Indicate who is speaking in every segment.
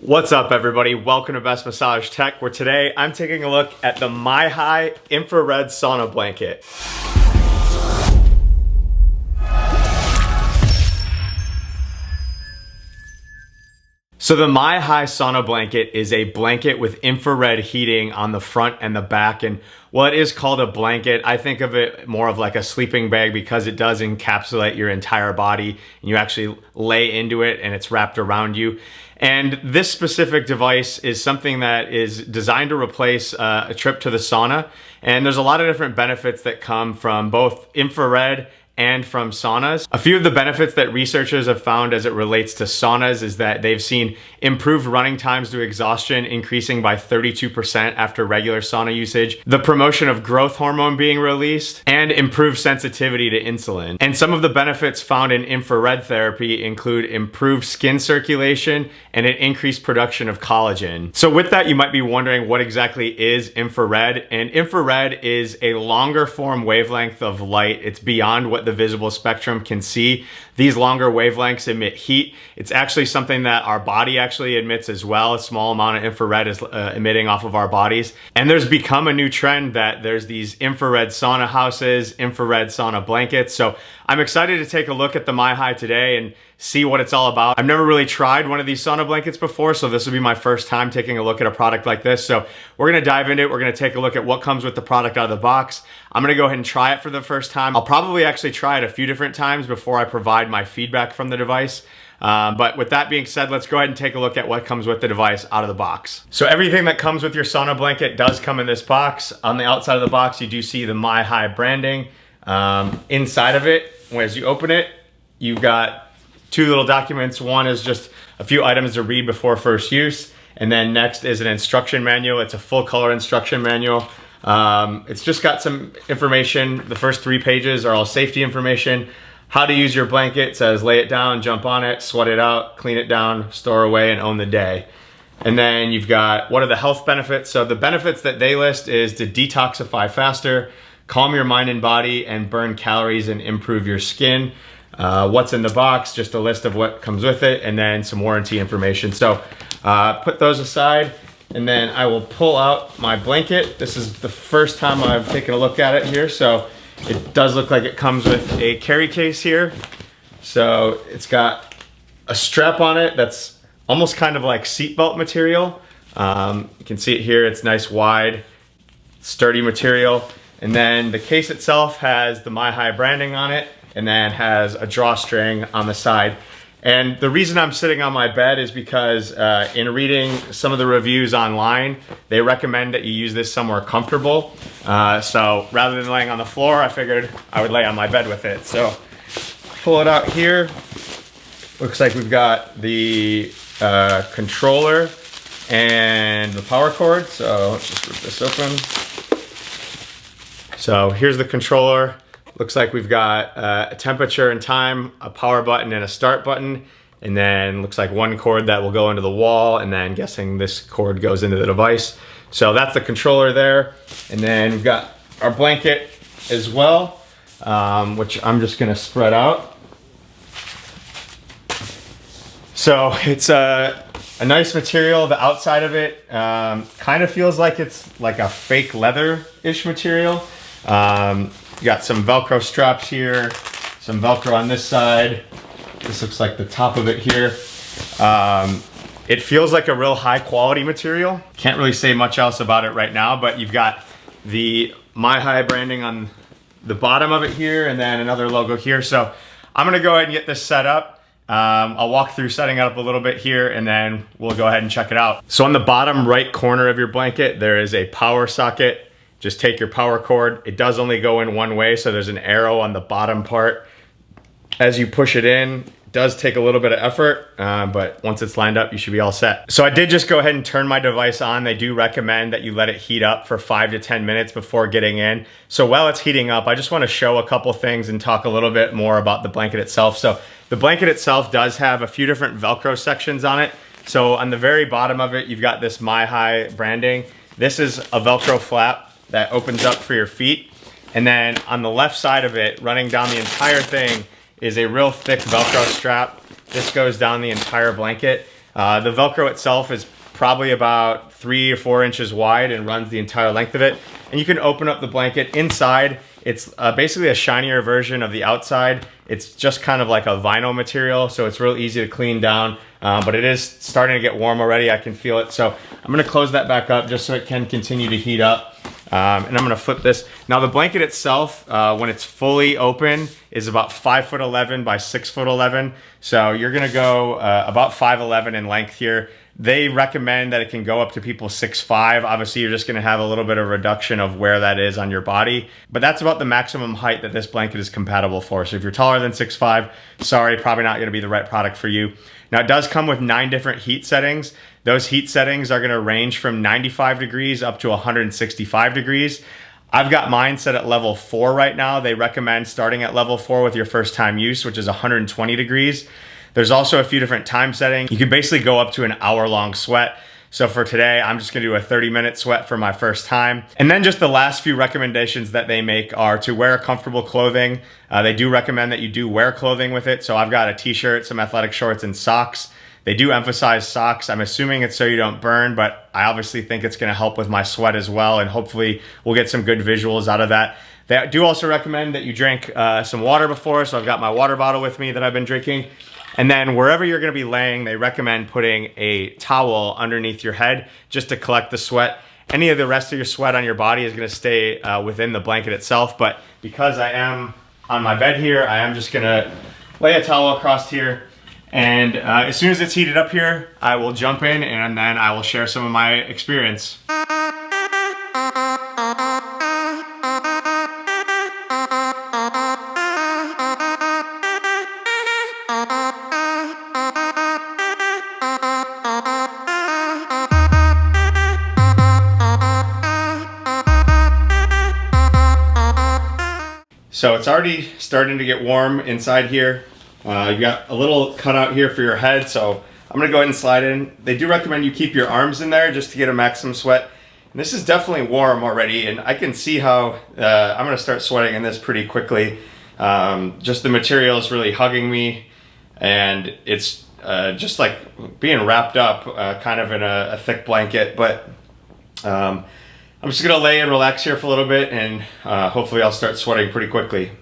Speaker 1: What's up, everybody? Welcome to Best Massage Tech, where today I'm taking a look at the MiHigh infrared sauna blanket. So the MiHigh sauna blanket is a blanket with infrared heating on the front and the back. And while it is called a blanket, I think of it more of like a sleeping bag because it does encapsulate your entire body and you actually lay into it and it's wrapped around you. And this specific device is something that is designed to replace a trip to the sauna. And there's a lot of different benefits that come from both infrared and from saunas. A few of the benefits that researchers have found as it relates to saunas is that they've seen improved running times to exhaustion increasing by 32% after regular sauna usage, the promotion of growth hormone being released, and improved sensitivity to insulin. And some of the benefits found in infrared therapy include improved skin circulation and an increased production of collagen. So with that, you might be wondering what exactly is infrared, and infrared is a longer form wavelength of light. It's beyond what the visible spectrum can see. These longer wavelengths emit heat. It's actually something that our body actually emits as well. A small amount of infrared is emitting off of our bodies. And there's become a new trend that there's these infrared sauna houses, infrared sauna blankets. So I'm excited to take a look at the MiHigh today and see what it's all about. I've never really tried one of these sauna blankets before, so this will be my first time taking a look at a product like this. So we're gonna dive into it. We're gonna take a look at what comes with the product out of the box. I'm gonna go ahead and try it for the first time. I'll probably actually try it a few different times before I provide my feedback from the device. But with that being said, let's go ahead and take a look at what comes with the device out of the box. So everything that comes with your sauna blanket does come in this box. On the outside of the box, you do see the MiHigh branding. Inside of it, as you open it, you've got two little documents. One is just a few items to read before first use. And then next is an instruction manual. It's a full color instruction manual. It's just got some information. The first 3 pages are all safety information. How to use your blanket. It says lay it down, jump on it, sweat it out, clean it down, store away, and own the day. And then you've got what are the health benefits. So the benefits that they list is to detoxify faster, calm your mind and body, and burn calories and improve your skin. What's in the box, just a list of what comes with it, and then some warranty information. So put those aside, and then I will pull out my blanket. This is the first time I've taken a look at it here, so it does look like it comes with a carry case here. So it's got a strap on it that's almost kind of like seatbelt material. You can see it here, it's nice, wide, sturdy material. And then the case itself has the MiHigh branding on it, and then has a drawstring on the side. And the reason I'm sitting on my bed is because in reading some of the reviews online, they recommend that you use this somewhere comfortable. So rather than laying on the floor, I figured I would lay on my bed with it. So pull it out here. Looks like we've got the controller and the power cord. So let's just rip this open. So here's the controller. Looks like we've got a temperature and time, a power button and a start button. And then looks like one cord that will go into the wall, and then guessing this cord goes into the device. So that's the controller there. And then we've got our blanket as well, which I'm just gonna spread out. So it's a nice material. The outside of it kind of feels like it's like a fake leather-ish material. You got some Velcro straps here, some Velcro on this side. This looks like the top of it here. It feels like a real high quality material. Can't really say much else about it right now, but you've got the MiHigh branding on the bottom of it here, and then another logo here. So I'm gonna go ahead and get this set up. I'll walk through setting it up a little bit here, and then we'll go ahead and check it out. So on the bottom right corner of your blanket, there is a power socket. Just take your power cord. It does only go in one way, so there's an arrow on the bottom part. As you push it in, it does take a little bit of effort, but once it's lined up, you should be all set. So I did just go ahead and turn my device on. They do recommend that you let it heat up for 5 to 10 minutes before getting in. So while it's heating up, I just wanna show a couple things and talk a little bit more about the blanket itself. So the blanket itself does have a few different Velcro sections on it. So on the very bottom of it, you've got this MiHigh branding. This is a Velcro flap that opens up for your feet. And then on the left side of it, running down the entire thing, is a real thick Velcro strap. This goes down the entire blanket. The Velcro itself is probably about 3 or 4 inches wide and runs the entire length of it. And you can open up the blanket inside. It's basically a shinier version of the outside. It's just kind of like a vinyl material, so it's real easy to clean down. But it is starting to get warm already. I can feel it. So I'm gonna close that back up just so it can continue to heat up. And I'm gonna flip this. Now the blanket itself, when it's fully open, is about 5'11" by 6'11". So you're gonna go about 5'11" in length here. They recommend that it can go up to people 6'5". Obviously, you're just gonna have a little bit of reduction of where that is on your body. But that's about the maximum height that this blanket is compatible for. So if you're taller than 6'5", sorry, probably not gonna be the right product for you. Now it does come with 9 different heat settings. Those heat settings are gonna range from 95 degrees up to 165 degrees. I've got mine set at level 4 right now. They recommend starting at level 4 with your first time use, which is 120 degrees. There's also a few different time settings. You can basically go up to an hour-long sweat. So for today, I'm just gonna do a 30-minute sweat for my first time. And then just the last few recommendations that they make are to wear comfortable clothing. They do recommend that you do wear clothing with it. So I've got a t-shirt, some athletic shorts, and socks. They do emphasize socks. I'm assuming it's so you don't burn, but I obviously think it's gonna help with my sweat as well, and hopefully we'll get some good visuals out of that. They do also recommend that you drink some water before, so I've got my water bottle with me that I've been drinking. And then wherever you're gonna be laying, they recommend putting a towel underneath your head just to collect the sweat. Any of the rest of your sweat on your body is gonna stay within the blanket itself, but because I am on my bed here, I am just gonna lay a towel across here. And as soon as it's heated up here, I will jump in and then I will share some of my experience. So it's already starting to get warm inside here. You got a little cutout here for your head, so I'm gonna go ahead and slide in. They do recommend you keep your arms in there just to get a maximum sweat. And this is definitely warm already, and I can see how I'm gonna start sweating in this pretty quickly. Just the material is really hugging me, and it's just like being wrapped up kind of in a thick blanket. But I'm just gonna lay and relax here for a little bit, and hopefully I'll start sweating pretty quickly.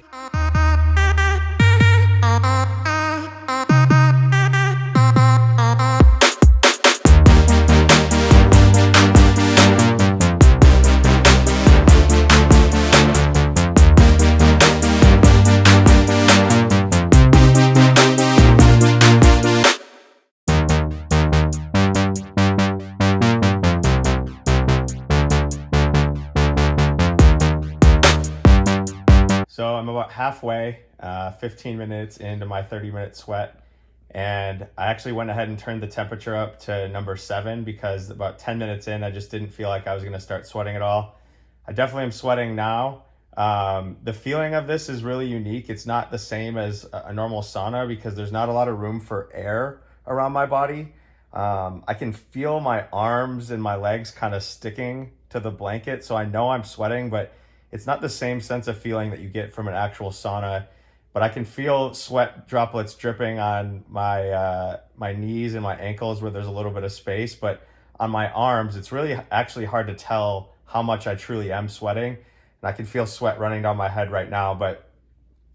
Speaker 1: So I'm about halfway, 15 minutes into my 30-minute sweat, and I actually went ahead and turned the temperature up to number 7 because about 10 minutes in, I just didn't feel like I was gonna start sweating at all. I definitely am sweating now. The feeling of this is really unique. It's not the same as a normal sauna because there's not a lot of room for air around my body. I can feel my arms and my legs kind of sticking to the blanket, so I know I'm sweating, but it's not the same sense of feeling that you get from an actual sauna. But I can feel sweat droplets dripping on my knees and my ankles where there's a little bit of space. But on my arms, it's really actually hard to tell how much I truly am sweating. And I can feel sweat running down my head right now. But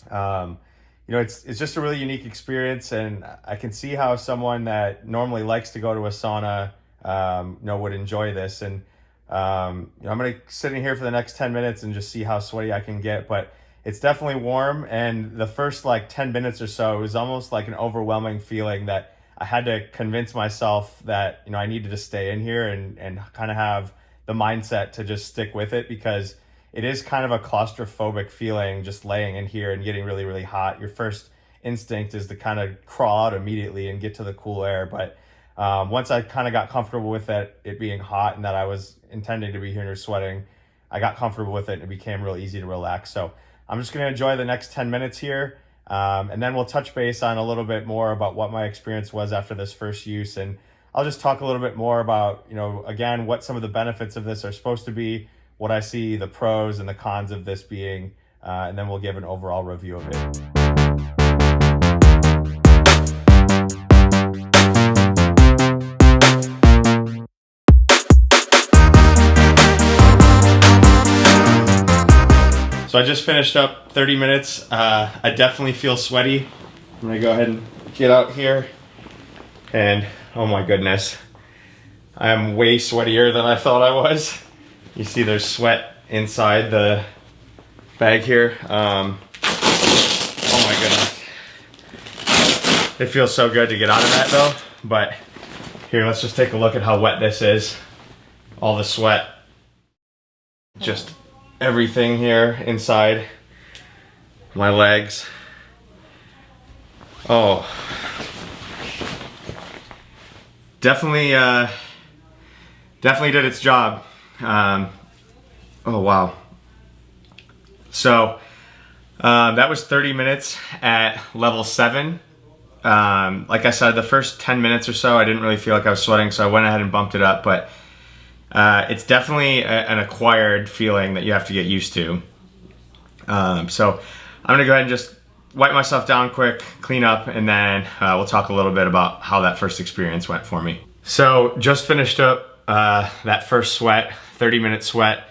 Speaker 1: you know, it's just a really unique experience, and I can see how someone that normally likes to go to a sauna, you know, would enjoy this. And you know, I'm gonna sit in here for the next 10 minutes and just see how sweaty I can get. But it's definitely warm, and the first like 10 minutes or so, it was almost like an overwhelming feeling that I had to convince myself that, you know, I needed to stay in here and kind of have the mindset to just stick with it, because it is kind of a claustrophobic feeling just laying in here and getting really, really hot. Your first instinct is to kind of crawl out immediately and get to the cool air. But once I kind of got comfortable with it being hot and that I was intending to be here sweating, I got comfortable with it and it became real easy to relax. So I'm just gonna enjoy the next 10 minutes here. And then we'll touch base on a little bit more about what my experience was after this first use. And I'll just talk a little bit more about, you know, again, what some of the benefits of this are supposed to be, what I see the pros and the cons of this being, and then we'll give an overall review of it. So I just finished up 30 minutes. I definitely feel sweaty. I'm gonna go ahead and get out here. And oh my goodness, I am way sweatier than I thought I was. You see there's sweat inside the bag here. Oh my goodness. It feels so good to get out of that though. But here, let's just take a look at how wet this is. All the sweat. Just everything here inside my legs. Oh. Definitely did its job. Oh wow. So that was 30 minutes at level 7. Like I said, the first 10 minutes or so, I didn't really feel like I was sweating, so I went ahead and bumped it up, but it's definitely an acquired feeling that you have to get used to. So I'm gonna go ahead and just wipe myself down quick, clean up, and then we'll talk a little bit about how that first experience went for me. So just finished up that first sweat, 30-minute sweat.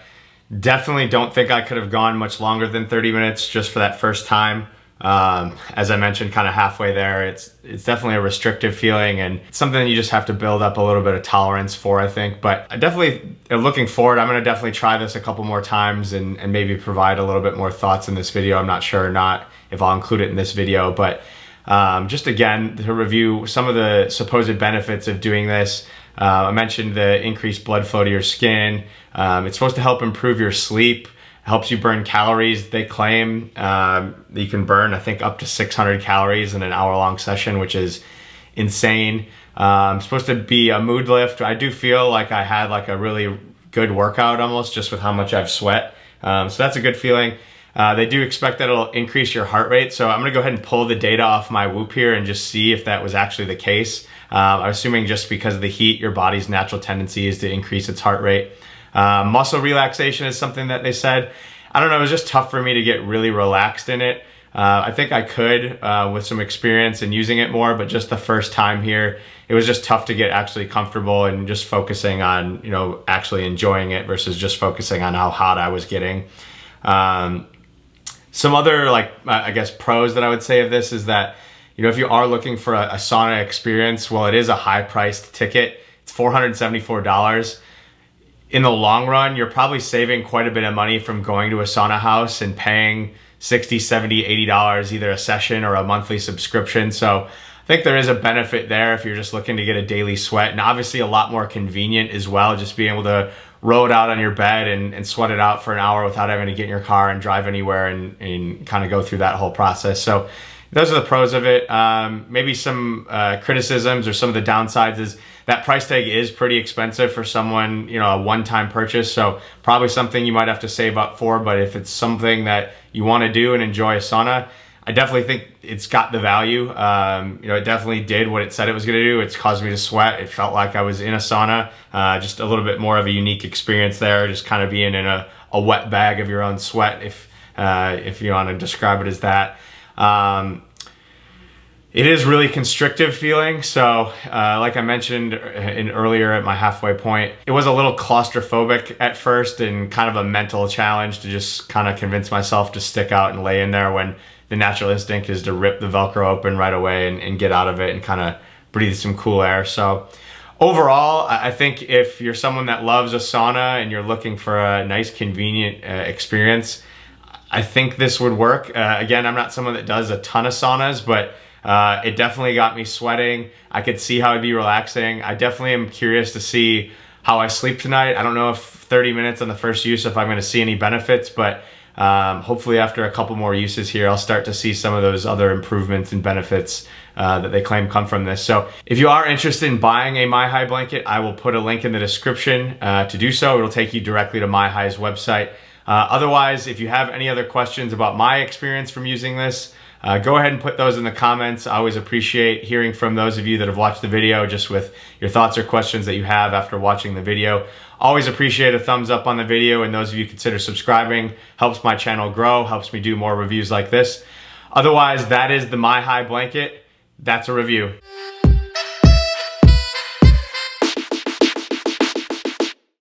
Speaker 1: Definitely don't think I could have gone much longer than 30 minutes just for that first time. As I mentioned, kind of halfway there, it's definitely a restrictive feeling, and it's something that you just have to build up a little bit of tolerance for, I think. But I definitely, looking forward, I'm going to definitely try this a couple more times and maybe provide a little bit more thoughts in this video. I'm not sure or not if I'll include it in this video, but just again, to review some of the supposed benefits of doing this. I mentioned the increased blood flow to your skin. It's supposed to help improve your sleep. Helps you burn calories. They claim that you can burn, I think, up to 600 calories in an hour-long session, which is insane. It's supposed to be a mood lift. I do feel like I had like a really good workout almost just with how much I've sweat. So that's a good feeling. They do expect that it'll increase your heart rate. So I'm gonna go ahead and pull the data off my Whoop here and just see if that was actually the case. I'm assuming just because of the heat, your body's natural tendency is to increase its heart rate. Muscle relaxation is something that they said. I don't know, it was just tough for me to get really relaxed in it. I think I could with some experience and using it more, but just the first time here, it was just tough to get actually comfortable and just focusing on, you know, actually enjoying it versus just focusing on how hot I was getting. Some other, like, I guess pros that I would say of this is that, you know, if you are looking for a sauna experience, well, it is a high priced ticket. It's $474. In the long run, you're probably saving quite a bit of money from going to a sauna house and paying $60, $70, $80 either a session or a monthly subscription. So I think there is a benefit there if you're just looking to get a daily sweat, and obviously a lot more convenient as well, just being able to roll it out on your bed and sweat it out for an hour without having to get in your car and drive anywhere and kind of go through that whole process. So those are the pros of it. Maybe some criticisms or some of the downsides is that price tag is pretty expensive for someone, you know, a one-time purchase. So probably something you might have to save up for. But if it's something that you want to do and enjoy a sauna, I definitely think it's got the value. You know, it definitely did what it said it was going to do. It's caused me to sweat. It felt like I was in a sauna. Just a little bit more of a unique experience there. Just kind of being in a wet bag of your own sweat, if you want to describe it as that. It is really constrictive feeling. So like I mentioned earlier at my halfway point, it was a little claustrophobic at first and kind of a mental challenge to just kind of convince myself to stick out and lay in there when the natural instinct is to rip the Velcro open right away and get out of it and kind of breathe some cool air. So overall, I think if you're someone that loves a sauna and you're looking for a nice, convenient experience, I think this would work. Again, I'm not someone that does a ton of saunas, but it definitely got me sweating. I could see how it'd be relaxing. I definitely am curious to see how I sleep tonight. I don't know if 30 minutes on the first use, if I'm gonna see any benefits, but hopefully after a couple more uses here, I'll start to see some of those other improvements and benefits that they claim come from this. So if you are interested in buying a MiHigh blanket, I will put a link in the description to do so. It'll take you directly to MiHigh's website. Otherwise, if you have any other questions about my experience from using this, go ahead and put those in the comments. I always appreciate hearing from those of you that have watched the video, just with your thoughts or questions that you have after watching the video. Always appreciate a thumbs up on the video, and those of you consider subscribing. Helps my channel grow, helps me do more reviews like this. Otherwise, that is the MiHigh blanket. That's a review.